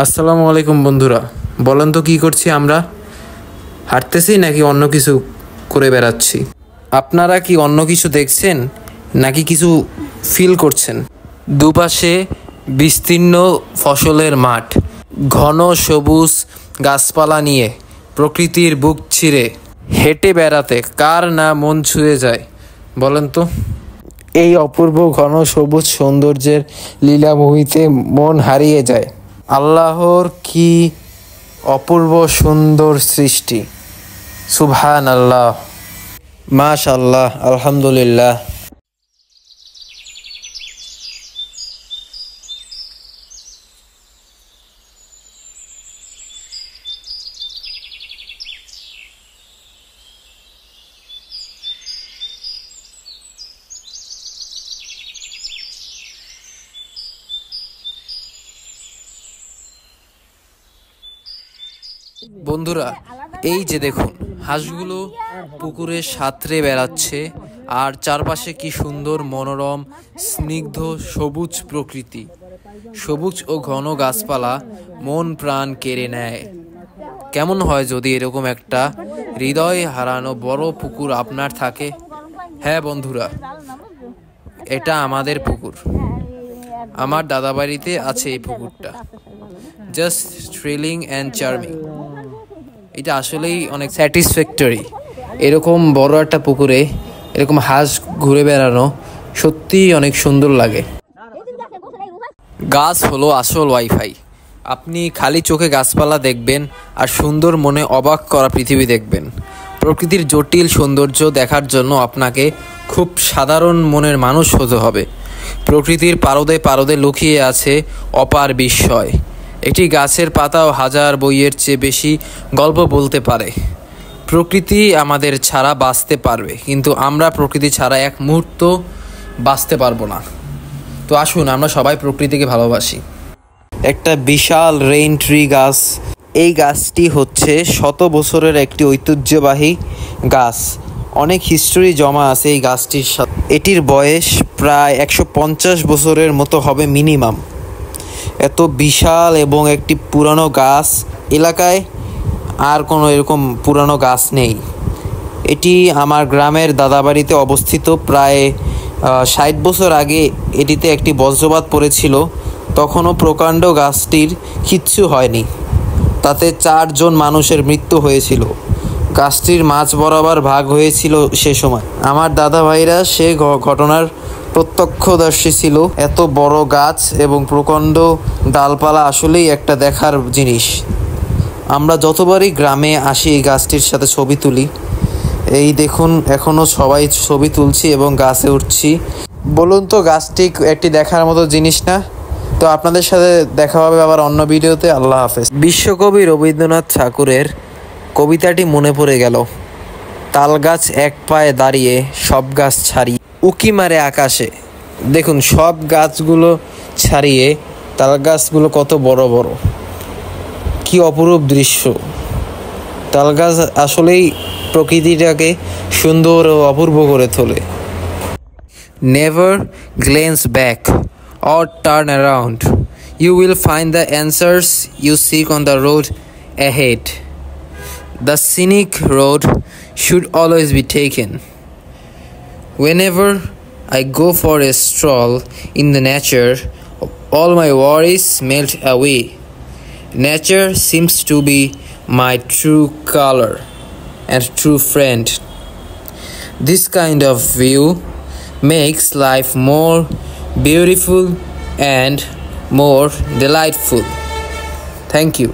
আসসালামু আলাইকুম বন্ধুরা, বলেন তো কি করছি আমরা? হাঁটতেছি নাকি অন্য কিছু করে বেড়াচ্ছি? আপনারা কি অন্য কিছু দেখছেন নাকি কিছু ফিল করছেন? দুপাশে বিস্তীর্ণ ফসলের মাঠ, ঘন সবুজ গাছপালা নিয়ে প্রকৃতির বুক ছিঁড়ে হেঁটে বেড়াতে কার না মন ছুঁয়ে যায় বলেন তো? এই অপূর্ব ঘন সবুজ সৌন্দর্যের লীলাভূমিতে মন হারিয়ে যায়। আল্লাহর কি অপূর্ব সুন্দর সৃষ্টি! সুবহান আল্লাহ, মাশাআল্লাহ, আলহামদুলিল্লাহ। বন্ধুরা, এই যে দেখুন, হাঁসগুলো পুকুরে সাঁতরে বেড়াচ্ছে আর চারপাশে কি সুন্দর মনোরম স্নিগ্ধ সবুজ প্রকৃতি, সবুজ ও ঘন গাছপালা মন প্রাণ কেড়ে নেয়। কেমন হয় যদি এরকম একটা হৃদয় হারানো বড় পুকুর আপনার থাকে? হ্যাঁ বন্ধুরা, এটা আমাদের পুকুর। আমার দাদাবাড়িতে আছে এই পুকুরটা। Just thrilling and charming. এটা আসলেই অনেক স্যাটিসফ্যাক্টরি। এরকম বড় একটা পুকুরে এরকম হাঁস ঘুরে বেড়ানো সত্যিই অনেক সুন্দর লাগে। গাছ হলো আসল ওয়াইফাই। আপনি খালি চোখে গাছপালা দেখবেন আর সুন্দর মনে অবাক করা পৃথিবী দেখবেন। প্রকৃতির জটিল সৌন্দর্য দেখার জন্য আপনাকে খুব সাধারণ মনের মানুষ হতে হবে। প্রকৃতির পারদে পারদে লুকিয়ে আছে অপার বিস্ময়। একটি গাছের পাতাও হাজার বইয়ের চেয়ে বেশি গল্প বলতে পারে। প্রকৃতি আমাদের ছাড়া বাঁচতে পারবে, কিন্তু আমরা প্রকৃতি ছাড়া এক মুহূর্ত বাঁচতে পারবো না। তো আসুন আমরা সবাই প্রকৃতিকে ভালোবাসি। একটা বিশাল রেইন ট্রি গাছ। এই গাছটি হচ্ছে শত বছরের একটি ঐতিহ্যবাহী গাছ। অনেক হিস্টোরি জমা আছে এই গাছটির সাথে। এটির বয়স প্রায় 150 বছরের মতো হবে মিনিমাম। এত বিশাল এবং একটি পুরানো গাছ এলাকায় আর কোনো এরকম পুরানো গাছ নেই। এটি আমার গ্রামের দাদাবাড়িতে অবস্থিত। প্রায় 60 বছর আগে এটিতে একটি বজ্রপাত পড়েছিল। তখনও প্রকাণ্ড গাছটির কিচ্ছু হয়নি। তাতে 4 জন মানুষের মৃত্যু হয়েছিল। গাছটির মাঝ বরাবর ভাগ হয়েছিল সে সময়। আমার দাদা ভাইরা সে ঘটনার প্রত্যক্ষদর্শী ছিল। এত বড় গাছ এবং প্রকাণ্ড ডালপালা আসলেই একটা দেখার জিনিস। আমরা যতবারই গ্রামে আসি এই গাছটির সাথে ছবি তুলি। এই দেখুন, এখনও সবাই ছবি তুলছি এবং গাছে উঠছি। বলুন তো, গাছটি একটি দেখার মতো জিনিস না? তো আপনাদের সাথে দেখা হবে আবার অন্য ভিডিওতে। আল্লাহ হাফেজ। বিশ্বকবি রবীন্দ্রনাথ ঠাকুরের কবিতাটি মনে পড়ে গেল। তাল গাছ এক পায়ে দাঁড়িয়ে সব গাছ ছাড়িয়ে উকি মারে আকাশে। দেখুন, সব গাছগুলো ছাড়িয়ে তাল গাছগুলো কত বড় বড়, কি অপরূপ দৃশ্য। তাল গাছ আসলেই প্রকৃতিটাকে সুন্দর ও অপূর্ব করে তোলে। Never glance back or turn around. You will find the answers you seek on the road ahead. The scenic road should always be taken. Whenever I go for a stroll in the nature, all my worries melt away. Nature seems to be my true color and true friend. This kind of view makes life more beautiful and more delightful. Thank you.